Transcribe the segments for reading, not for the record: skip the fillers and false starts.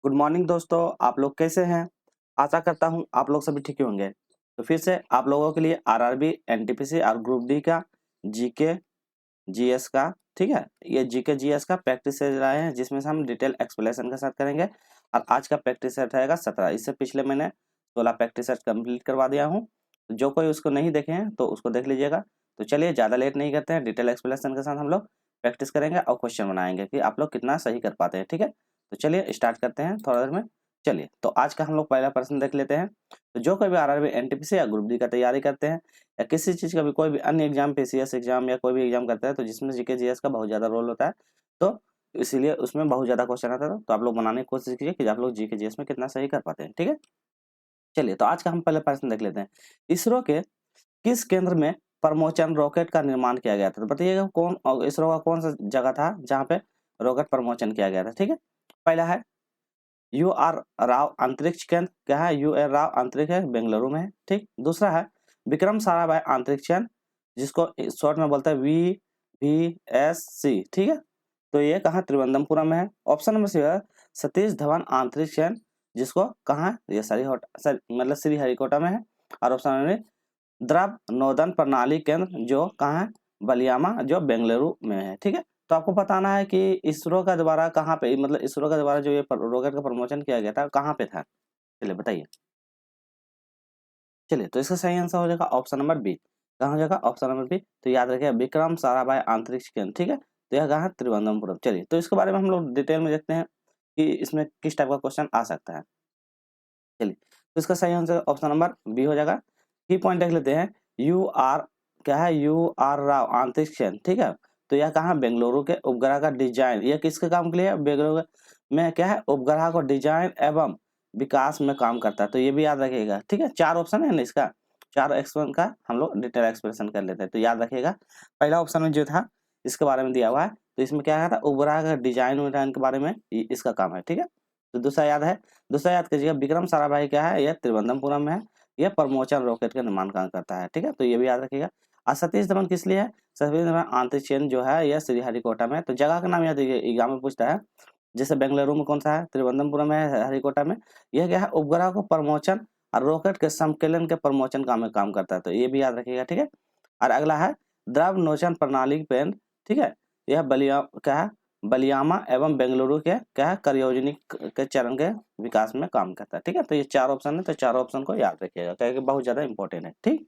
Good morning दोस्तों, आप लोग कैसे हैं। आशा करता हूं आप लोग सभी ठीक ही होंगे। तो फिर से आप लोगों के लिए आरआरबी, एनटीपीसी और ग्रुप डी का जीके जीएस का, ठीक है, ये जीके जीएस का प्रैक्टिस सेट लाए हैं जिसमें से हम डिटेल एक्सप्लेनेशन के साथ करेंगे। और आज का प्रैक्टिस सेट रहेगा 17। इससे पिछले मैंने 16 प्रैक्टिस सेट कंप्लीट करवा दिया हूँ। तो जो कोई उसको नहीं देखे हैं तो उसको देख लीजिएगा। तो चलिए ज़्यादा लेट नहीं करते हैं, डिटेल एक्सप्लेनेशन के साथ हम लोग प्रैक्टिस करेंगे और क्वेश्चन बनाएंगे कि आप लोग कितना सही कर पाते हैं। ठीक है, तो चलिए स्टार्ट करते हैं थोड़ा देर में। चलिए, तो आज का हम लोग पहला प्रश्न देख लेते हैं। तो जो कोई भी आरआरबी, एनटीपीसी या ग्रुप डी का तैयारी करते हैं या किसी चीज़ का भी कोई भी अन्य एग्जाम, पीसीएस एग्जाम या कोई भी एग्जाम करता है तो जिसमें जीके जीएस का बहुत ज़्यादा रोल होता है, तो इसीलिए उसमें बहुत ज़्यादा क्वेश्चन आता है। तो आप लोग बनाने की कोशिश कीजिए कि आप लोग जीके जीएस में कितना सही कर पाते हैं। ठीक है, चलिए तो आज का हम पहले प्रश्न देख लेते हैं। इसरो के किस केंद्र में परमोचन रॉकेट का निर्माण किया गया था? तो बताइएगा कौन, इसरो का कौन सा जगह था जहाँ पे रॉकेट परमोचन किया गया था। ठीक है, पहला है यू आर राव अंतरिक्ष केंद्र, क्या है, यू आर राव अंतरिक्ष है, बेंगलुरु में है। ठीक, दूसरा है विक्रम साराभाई अंतरिक्ष केंद्र, जिसको शॉर्ट में बोलते हैं VVSC। ठीक है, तो ये कहाँ, त्रिवेंद्रपुरम में है। ऑप्शन नंबर सी है सतीश धवन अंतरिक्ष केंद्र, जिसको कहाँ है, ये मतलब श्रीहरिकोटा में है। और ऑप्शन नंबर द्रव नोदन प्रणाली केंद्र, जो कहाँ है, बलियामा, जो बेंगलुरु में है। ठीक है, तो आपको बताना है कि इसरो का द्वारा कहाँ पे, मतलब इसरो का द्वारा जो ये रॉकेट का प्रमोशन किया गया था कहाँ पे था। चलिए बताइए। चलिए, तो इसका सही आंसर हो जाएगा ऑप्शन नंबर बी। कहाँ हो जाएगा, ऑप्शन नंबर बी। तो याद रखिए विक्रम साराभाई अंतरिक्ष केंद्र। ठीक है, तो यह कहाँ है, त्रिवेंद्रपुरम। चलिए, तो इसके बारे में हम लोग डिटेल में देखते हैं कि इसमें किस टाइप का क्वेश्चन आ सकता है। चलिए, तो इसका सही आंसर ऑप्शन नंबर बी हो जाएगा। की पॉइंट देख लेते हैं। यू आर, क्या है, यू आर राव अंतरिक्ष केंद्र। ठीक है, तो यह कहाँ, बेंगलुरु के उपग्रह का डिजाइन, यह किसके काम के लिए है, बेंगलुरु में, क्या है, उपग्रह को डिजाइन एवं विकास में काम करता है। तो ये भी याद रखिएगा। ठीक है, चार ऑप्शन है ना इसका, चार एक्सप्लेन का हम लोग डिटेल एक्सप्लेनेशन कर लेते हैं। तो याद रखिएगा, पहला ऑप्शन में जो था इसके बारे में दिया हुआ है, तो इसमें क्या था, उपग्रह का डिजाइन विजाइन के बारे में इसका काम है। ठीक है, तो दूसरा याद है, दूसरा याद कीजिएगा विक्रम साराभाई क्या है, यह त्रिवेंद्रपुरम में है, यह परमोचन रॉकेट का निर्माण काम करता है। ठीक है, तो ये भी याद रखिएगा। और सतीश धवन किस लिए है, सतीश धवन अंतरिक्ष केंद्र जो है यह श्रीहरिकोटा में है। तो जगह का नाम याद रखिए, एग्जाम में पूछता है। जैसे बेंगलुरु में कौन सा है, त्रिवेंद्रपुरम में है, हरिकोटा में। यह क्या है, उपग्रह को प्रमोचन और रॉकेट के समकलन के प्रमोचन काम में काम करता है। तो ये भी याद रखिएगा। ठीक है, और अगला है द्रव नोचन प्रणाली पेन। ठीक है, यह बलिया, क्या है, बलियामा एवं बेंगलुरु के, क्या है, करयोजनी के चरण के विकास में काम करता है। ठीक है, तो ये चार ऑप्शन है, तो चार ऑप्शन को याद रखिएगा क्योंकि बहुत ज्यादा इंपॉर्टेंट है। ठीक,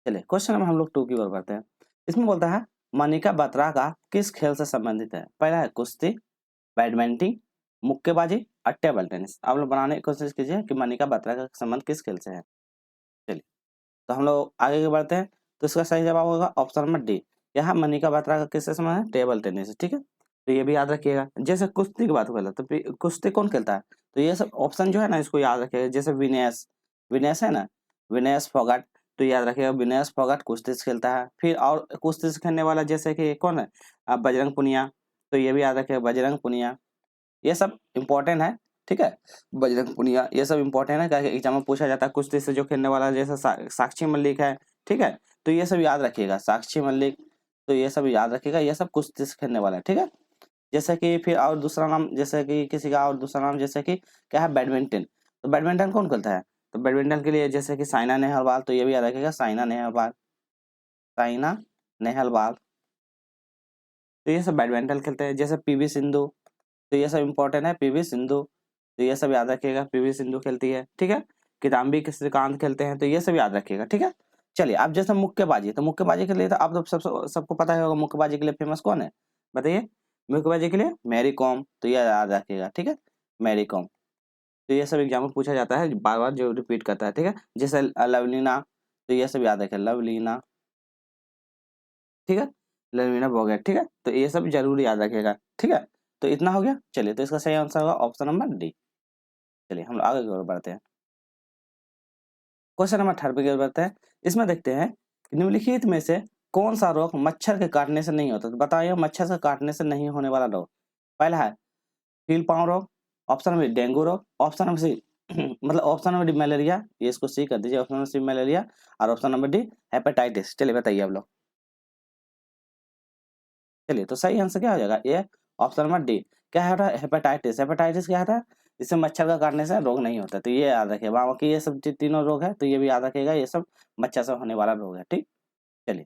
चलिए क्वेश्चन नंबर हम लोग 2 की ओर बढ़ते हैं। इसमें बोलता है मनिका बत्रा का किस खेल से संबंधित है। पहला है कुश्ती, बैडमिंटन, मुक्केबाजी और टेबल टेनिस। आप लोग बनाने की कोशिश कीजिए कि मनिका बत्रा का संबंध किस खेल से है। चलिए, तो हम लोग आगे बढ़ते हैं। तो इसका सही जवाब होगा ऑप्शन नंबर डी। यहाँ मनिका बत्रा का किससे संबंध है, टेबल टेनिस से। ठीक है, तो ये भी याद रखिएगा। जैसे कुश्ती की बात हो तो कुश्ती कौन खेलता है, तो ये सब ऑप्शन जो है ना इसको याद रखिएगा। जैसे विनेश, विनेश है ना, विनेश फोगाट, तो याद रखिएगा विनेश फोगाट कुश्ती से खेलता है। फिर और कुश्ती से खेलने वाला जैसे कि कौन है, बजरंग पुनिया, तो ये भी याद रखिएगा बजरंग पुनिया। ये सब इंपॉर्टेंट है। ठीक है, बजरंग पुनिया, ये सब इंपॉर्टेंट है क्योंकि एग्जाम में पूछा जाता है कुश्ती से जो खेलने वाला, जैसे साक्षी मलिक है। ठीक है, तो ये सब याद रखिएगा, साक्षी मलिक, तो ये सब याद रखिएगा, ये सब कुश्ती से खेलने वाला है। ठीक है, जैसे कि फिर और दूसरा नाम, जैसे कि किसी का और दूसरा नाम, जैसे कि क्या है, बैडमिंटन, तो बैडमिंटन कौन खेलता है, तो बैडमिंटन के लिए जैसे कि साइना नेहवाल, तो ये भी याद रखिएगा, साइना नेहवाल, साइना नेहवाल, तो ये सब बैडमिंटन खेलते हैं। जैसे पीवी सिंधु, तो ये सब इंपॉर्टेंट है, पीवी सिंधु, तो ये सब याद रखिएगा, पीवी सिंधु खेलती है। ठीक है, किदाम्बी श्रीकांत खेलते हैं, तो ये सब याद रखिएगा। ठीक है, चलिए अब जैसे मुक्केबाजी, तो मुक्केबाजी के लिए तो आप तो सबको पता ही होगा, मुक्केबाजी के लिए फेमस कौन है, बताइए। मुक्केबाजी के लिए मैरी कॉम, तो ये याद रखिएगा। ठीक है, मैरी कॉम, तो ये सब एग्जाम में पूछा जाता है, बार बार जो रिपीट करता है। ठीक है, जैसे लवलीना, तो ये सब याद रखिए, लवलीना। ठीक है, लवलीना बोगेट। ठीक है, तो ये सब जरूर याद रखिएगा। ठीक है, तो इतना हो गया। चलिए, तो इसका सही आंसर होगा ऑप्शन नंबर डी। चलिए हम लोग आगे की ओर बढ़ते हैं। क्वेश्चन नंबर 3 की ओर बढ़ते हैं। इसमें देखते हैं कि निम्नलिखित में से कौन सा रोग मच्छर के काटने से नहीं होता। तो बताइए मच्छर से काटने से नहीं होने वाला रोग। पहला है फील पाँव रोग, ऑप्शन नंबर डेंगू रोग, ऑप्शन नंबर सी मतलब ऑप्शन नंबर डी मलेरिया, ये इसको सी कर दीजिए, ऑप्शन नंबर सी मलेरिया, और ऑप्शन नंबर डी हेपेटाइटिस। चलिए बताइए आप लोग। चलिए, तो सही आंसर क्या हो जाएगा, ये ऑप्शन नंबर डी, क्या होता है, हेपेटाइटिस। हेपेटाइटिस क्या होता है, इससे मच्छर का काटने से रोग नहीं होता, तो ये याद रखिए। बाकी ये सब तीनों रोग है तो ये भी याद रखिएगा, ये सब मच्छर से होने वाला रोग है। ठीक, चलिए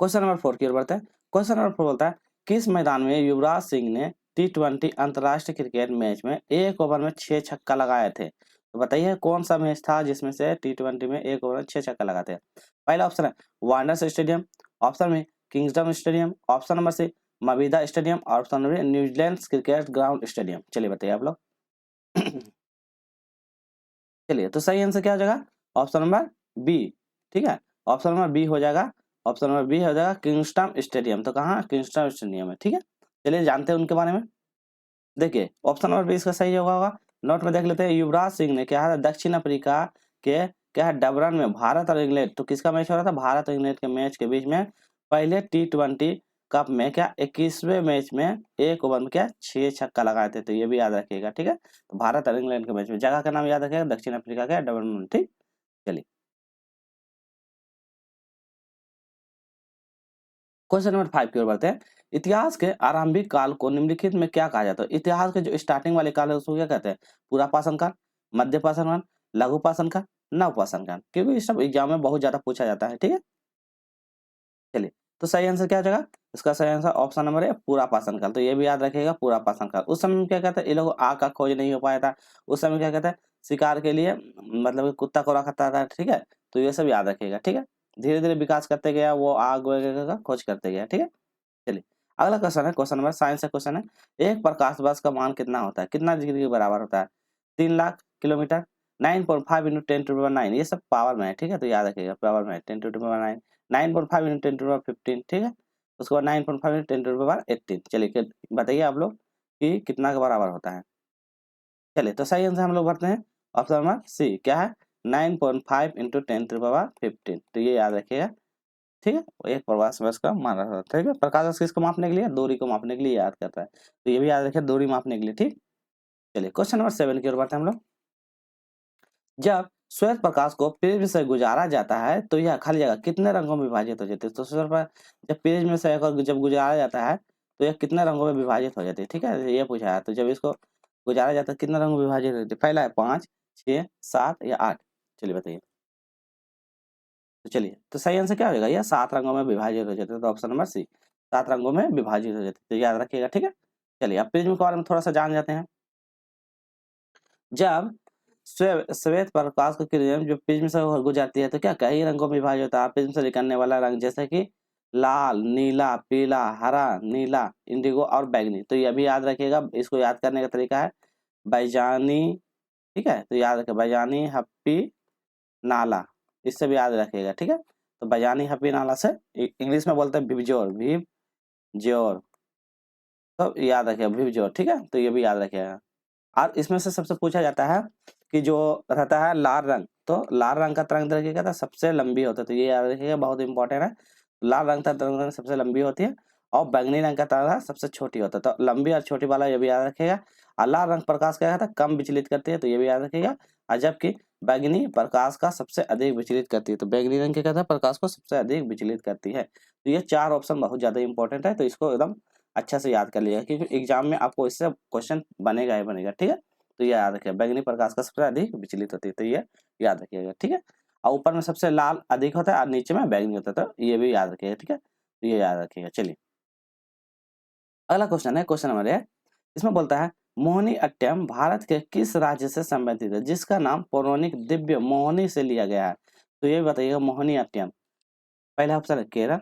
क्वेश्चन नंबर 4 की ओर बढ़ते हैं। क्वेश्चन नंबर 4 बोलता है किस मैदान में युवराज सिंह ने T20 अंतर्राष्ट्रीय क्रिकेट मैच में एक ओवर में 6 छक्का लगाए थे? तो बताइए कौन सा मैच था जिसमें से T20 में एक ओवर में 6 छक्का लगाते हैं? पहला ऑप्शन है वांडर्स स्टेडियम, ऑप्शन में Kingston stadium, option number C मवीदा stadium, option number New Zealand cricket ground stadium. चलिए बताइए आप लोग। चलिए तो सही आंसर क्या हो जाएगा, ऑप्शन नंबर बी। ठीक है, ऑप्शन नंबर बी हो जाएगा, ऑप्शन नंबर बी हो जाएगा किंगस्टन स्टेडियम। तो कहाँ, किंगस्टन स्टेडियम है। ठीक है, चलिए जानते हैं उनके बारे में। देखिए ऑप्शन नंबर बी इसका सही होगा। नोट में देख लेते हैं, युवराज सिंह ने क्या है दक्षिण अफ्रीका के क्या है डबरन में भारत और इंग्लैंड, तो किसका मैच हो रहा था, भारत और इंग्लैंड के मैच के बीच में पहले T20 कप में क्या 21वें मैच में एक ओवर में क्या 6 छक्का लगाए थे। तो ये भी याद रखिएगा। ठीक है, तो भारत और इंग्लैंड के मैच में, जगह का नाम याद रखिएगा दक्षिण अफ्रीका के डबरन। ठीक, चलिए क्वेश्चन नंबर 5 की ओर बढ़ते हैं। इतिहास के आरंभिक काल को निम्नलिखित में क्या कहा जाता है? इतिहास के जो स्टार्टिंग वाले काल है उसको क्या कहते हैं? पूरा पाषाण काल, मध्य पाषाण काल, लघु पाषाण काल, नव पाषाण काल, क्योंकि ये सब एग्जाम में बहुत ज्यादा पूछा जाता है। ठीक है, चलिए तो सही आंसर क्या हो जाएगा, इसका सही आंसर ऑप्शन नंबर है पूरा पाषाण काल। तो ये भी याद रखिएगा पूरा पाषाण काल। उस समय में क्या कहते हैं, ये लोग आग का खोज नहीं हो पाया था। उस समय क्या कहते हैं, शिकार के लिए मतलब कि कुत्ता को रखता था। ठीक है, तो ये सब याद रखिएगा। ठीक है, धीरे धीरे विकास करते गया, वो आग वगैरह का खोज करते गया। ठीक है, चलिए अगला क्वेश्चन है, क्वेश्चन नंबर साइंस का क्वेश्चन है। एक प्रकाश वर्ष का मान कितना होता है, कितना डिग्री के बराबर होता है? 3 लाख किलोमीटर, 9.5 इंटू 10⁹ ये सब पावर में है। ठीक है, तो याद रखिएगा पावर में 10⁹ 9.5 इंटू 10⁻15। ठीक है, उसके बाद 9.5 इंटू 10⁻18। चलिए बताइए आप लोग कि कितना के बराबर होता है। चलिए तो सही आंसर हम लोग भरते हैं ऑप्शन नंबर सी, क्या है 9.5 इंटू 10⁻15। तो ये याद रखिएगा। ठीक है, एक प्रकाश वर्ष का मान रहा था। ठीक है, प्रकाश वर्ष किसको मापने के लिए, दूरी को मापने के लिए याद करता है। तो ये भी याद रखिए दूरी मापने के लिए। ठीक, चलिए क्वेश्चन नंबर 7 की ओर बढ़ते हैं हम लोग। जब श्वेत प्रकाश को प्रिज्म से गुजारा जाता है तो यह खाली जगह कितने रंगों में विभाजित हो जाती है? तो जब प्रिज्म से जब गुजारा जाता है तो यह कितने रंगों में विभाजित हो जाती है? ठीक है, ये पूछा है। तो जब इसको गुजारा जाता है कितने रंगों में विभाजित होती है? पहला है 5, 6, 7 या 8। चलिए बताइए। तो चलिए तो सही आंसर क्या हो जाएगा, यह 7 रंगों में विभाजित हो जाते हैं। तो ऑप्शन नंबर सी 7 रंगों में विभाजित हो जाते हैं। तो याद रखिएगा। ठीक है, चलिए अब प्रिज्म के बारे में थोड़ा सा जान जाते हैं। जब श्वेत प्रकाश की किरण जो प्रिज्म से गुजरती है तो क्या कई रंगों में विभाजित होता है? प्रिज्म से निकलने वाला रंग जैसे कि लाल, नीला, पीला, हरा, नीला, इंडिगो और बैंगनी। तो ये भी याद रखिएगा। इसको याद करने का तरीका है बैजानी। ठीक है, तो याद रखिए बैजानी, हप्पी, नाला, इससे भी याद रखिएगा। ठीक है, तो बैजानी, हप्पी, नाला से इंग्लिश में बोलते हैं विबजोर, विबजोर। तो याद रखिएगा विबजोर। ठीक है, तो ये भी याद रखिएगा। और इसमें से सबसे पूछा जाता है कि जो रहता है लाल रंग, तो लाल रंग का तरंग दैर्घ्य क्या था, सबसे लंबी होता है। तो ये याद रखिएगा, बहुत इंपॉर्टेंट है। लाल रंग का तरंग दैर्घ्य सबसे लंबी होती है और बैंगनी रंग का तरंग सबसे छोटी होता है। तो लंबी और छोटी वाला ये भी याद रखिएगा। और लाल रंग प्रकाश क्या था, कम विचलित करती है। तो ये भी याद रखिएगा। और जबकि बैंगनी प्रकाश का सबसे अधिक विचलित करती है। तो बैंगनी रंग क्या था, प्रकाश को सबसे अधिक विचलित करती है। तो ये 4 ऑप्शन बहुत ज्यादा इंपॉर्टेंट है। तो इसको एकदम अच्छा से याद कर लीजिएगा, क्योंकि एग्जाम में आपको इससे क्वेश्चन बनेगा ही बनेगा। ठीक है, तो ये याद रखिए बैंगनी प्रकाश का सबसे अधिक विचलित होती है। तो ये याद रखिएगा। ठीक है, और ऊपर में सबसे लाल अधिक होता है और नीचे में बैंगनी होता है। तो ये भी याद रखिएगा। ठीक है, तो ये याद रखिएगा। चलिए अगला क्वेश्चन है, क्वेश्चन नंबर 8। इसमें बोलता है मोहिनी अट्टम भारत के किस राज्य से संबंधित है जिसका नाम पौराणिक दिव्य मोहिनी से लिया गया है? तो ये बताइएगा मोहिनी अट्टम। पहला ऑप्शन है Kerala,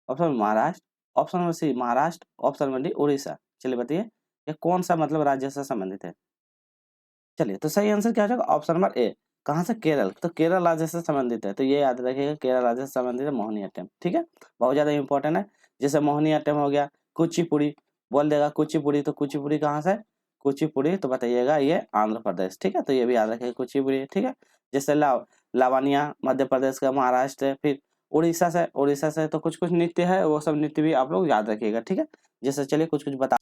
option number Maharashtra, option number C Maharashtra, option number D Orissa. चलिए बताइए ये कौन सा मतलब राज्य से संबंधित है? चलिए तो सही आंसर क्या हो जाएगा, ऑप्शन नंबर ए। कहाँ से, केरल। तो केरल राज्य से संबंधित है। तो ये याद रखिएगा केरल राज्य से संबंधित है मोहिनीअट्टम। ठीक है, बहुत ज्यादा इंपॉर्टेंट है। जैसे मोहिनीअट्टम हो गया, कुचिपुड़ी बोल देगा कुचिपुड़ी। तो कुचिपुड़ी कहाँ से, कुचिपुड़ी तो बताइएगा ये आंध्र प्रदेश। ठीक है, तो ये भी याद रखिएगा कुचिपुड़ी। ठीक है, जैसे लावनिया मध्य प्रदेश का, महाराष्ट्र है, फिर उड़ीसा से तो कुछ कुछ नृत्य है, वो सब नृत्य भी आप लोग याद रखिएगा। ठीक है, जैसे चलिए कुछ कुछ बता,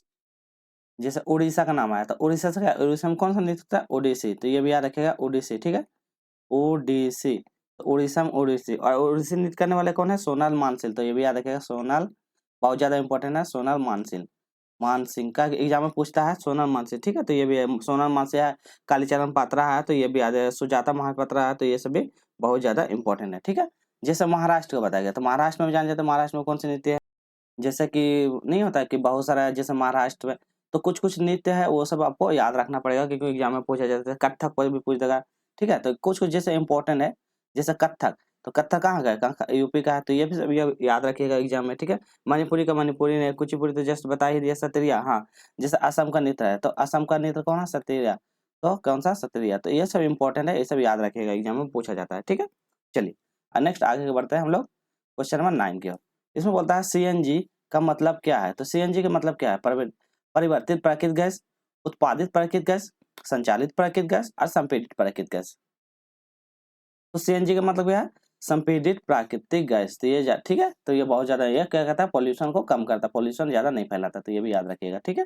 जैसे उड़ीसा का नाम आया तो उड़ीसा से क्या, उड़ीसा में कौन सा नृत्य था, ओडिसी। तो ये भी याद रखिएगा ओडिसी। ठीक है, ओडिसी, तो उड़ीसा में ओडिसी। और ओडिसी नृत्य करने वाले कौन है, सोनल मानसिंह। तो ये भी याद रखिएगा सोनल, बहुत ज्यादा इंपॉर्टेंट है सोनल मानसिंह। मानसिंह का एग्जाम में पूछता है, सोनम मानसिंह, ठीक है, तो ये भी है, सोनम मानसिंह है, कालीचरण पात्रा है, तो ये भी आ जाएगा, सुजाता महापात्रा है, तो ये सभी बहुत ज्यादा इंपॉर्टेंट है, ठीक है। जैसे महाराष्ट्र का बताया गया, तो महाराष्ट्र में जान जाते हैं महाराष्ट्र में कौन सी नृत्य है, जैसे कि नहीं होता है कि बहुत सारा है, जैसे महाराष्ट्र में तो कुछ कुछ नृत्य है वो सब आपको याद रखना पड़ेगा, क्योंकि एग्जाम में पूछा जाता है, कथक कोई भी पूछ देगा, ठीक है, तो कुछ कुछ जैसे इंपॉर्टेंट है, जैसे कथक, तो कथक कहाँ का है, कहाँ यूपी का है, तो ये भी सब याद रखिएगा एग्जाम में, ठीक है। मणिपुरी का मणिपुरी ने, कुचिपुड़ी तो जस्ट बता ही दिया, सत्रिया, हाँ, जैसे असम का नृत्य है, तो असम का नृत्य कौन है, सत्रिया, तो कौन सा, सत्रिया, तो ये सब इंपॉर्टेंट है, ये सब याद रखिएगा, एग्जाम में पूछा जाता है, ठीक है। चलिए नेक्स्ट आगे बढ़ते हैं हम लोग क्वेश्चन नंबर 9 की ओर। इसमें बोलता है सीएनजी का मतलब क्या है, तो सीएनजी का मतलब क्या है, परिवर्तित प्राकृतिक गैस, उत्पादित प्राकृतिक गैस, संचालित प्राकृतिक गैस और संपीड़ित प्राकृतिक गैस। तो सीएनजी का मतलब क्या है, संपीड़ित प्राकृतिक गैस, तो ये ठीक है, तो ये बहुत ज्यादा, ये क्या कहता है, पॉल्यूशन को कम करता है, पॉल्यूशन ज्यादा नहीं फैलाता, तो ये भी याद रखिएगा, ठीक है।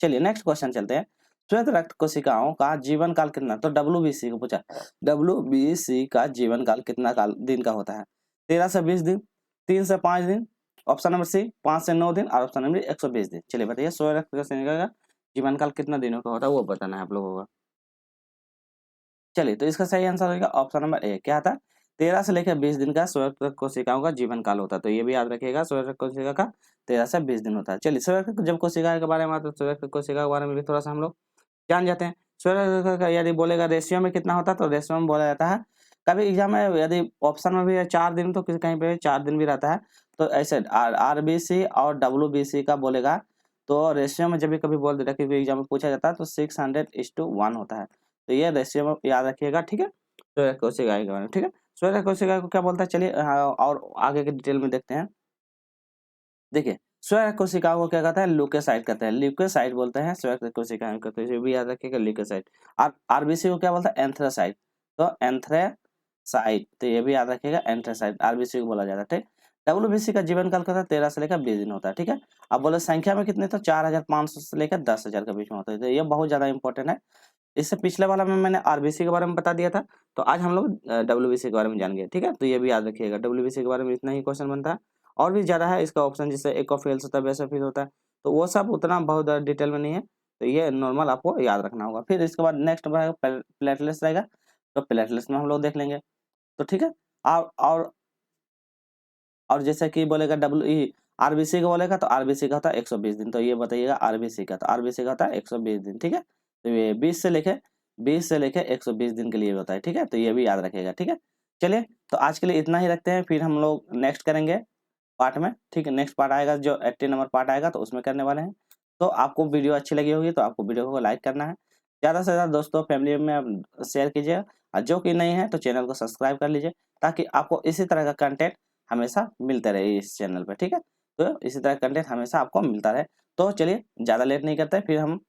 चलिए नेक्स्ट क्वेश्चन चलते हैं, श्वेत रक्त कोशिकाओं का जीवन काल कितना, तो डब्ल्यूबीसी को पूछा, डब्ल्यूबीसी का जीवन काल कितना दिन का होता है, 13 से 20 दिन, 3 से 5 दिन, ऑप्शन नंबर सी 5 से 9 दिन और ऑप्शन नंबर 120 दिन। चलिए बताइए श्वेत रक्त कोशिका का जीवन काल कितना दिनों का होता है, वो बताना है आप लोगों को। चलिए तो इसका सही आंसर होगा ऑप्शन नंबर ए, क्या था, 13 से लेकर 20 दिन का श्वेत रक्त कोशिकाओं का जीवन काल होता है, तो ये भी याद रखिएगा, श्वेत रक्त कोशिका का 13 से 20 दिन होता है। चलिए श्वेत रक्त जब कोशिका के बारे में आता है, श्वेत रक्त कोशिका के बारे में भी थोड़ा सा हम लोग जान जाते हैं। श्वेत रक्त का यदि बोलेगा रेशियो में कितना होता है, तो रेशियो में बोला जाता है, कभी एग्जाम में यदि ऑप्शन में भी है 4 दिन, तो कहीं पे 4 दिन भी रहता है, तो ऐसे आरबीसी और डब्ल्यूबीसी का बोलेगा, तो रेशियो में जब भी कभी बोल देता है, क्योंकि एग्जाम में पूछा जाता है, तो 600:1 होता है, तो ये रेशियो में याद रखिएगा, ठीक है, श्वेत कोशिका के बारे में, ठीक है। श्वेत कोशिका को क्या बोलता है, चलिए और आगे के डिटेल में देखते हैं। देखिए श्वेत कोशिकाओं को क्या कहता है, ल्यूकोसाइट कहते हैं, ल्यूकोसाइट बोलते हैं श्वेत कोशिकाओं को, तो ये भी याद रखिएगा, ल्यूकोसाइट। आरबीसी को क्या बोलता है, एंथ्रासाइट, तो एंथ्रासाइट, तो ये भी याद रखिएगा, एंथ्रासाइट आरबीसी को बोला जाता है, ठीक। डब्ल्यूबीसी का जीवन काल कहता है 13 से लेकर 20 दिन होता है, ठीक है। अब बोले संख्या में कितने, तो 4500 से लेकर 10,000 के बीच में होता है, तो ये बहुत ज्यादा इंपॉर्टेंट है। इससे पिछले वाला में मैंने आरबीसी के बारे में बता दिया था, तो आज हम लोग डब्ल्यूबीसी के बारे में जान गए, ठीक है, तो ये भी याद रखिएगा, डब्ल्यूबीसी के बारे में इतना ही क्वेश्चन बनता है, और भी ज्यादा है इसका ऑप्शन, जैसे इकोफिल्स होता है, बेसोफिल होता है, तो वो सब उतना बहुत डिटेल में नहीं है, तो ये नॉर्मल आपको याद रखना होगा। फिर इसके बाद नेक्स्ट प्लेटलेट्स रहेगा, तो प्लेटलेट्स में हम लोग देख लेंगे, तो ठीक है। और और जैसे कि बोलेगा डब्ल्यू आरबीसी का बोलेगा, तो आरबीसी का होता है 120 दिन, तो ये बताइएगा आरबीसी का, तो आरबीसी का होता है 120 दिन, ठीक है, तो ये 20 से लेके 120 दिन के लिए होता है, ठीक है, तो ये भी याद रखिएगा, ठीक है। चलिए तो आज के लिए इतना ही रखते हैं, फिर हम लोग नेक्स्ट करेंगे पार्ट में, ठीक है, नेक्स्ट पार्ट आएगा जो 80 नंबर पार्ट आएगा, तो उसमें करने वाले हैं। तो आपको वीडियो अच्छी लगी होगी, तो आपको वीडियो को लाइक करना है, ज़्यादा से ज़्यादा दोस्तों फैमिली में आप शेयर कीजिए, और जो कि नहीं है तो चैनल को सब्सक्राइब कर लीजिए, ताकि आपको इसी तरह का कंटेंट हमेशा मिलता रहे इस चैनल पर, ठीक है, तो इसी तरह कंटेंट हमेशा आपको मिलता रहे। तो चलिए ज़्यादा लेट नहीं करते, फिर हम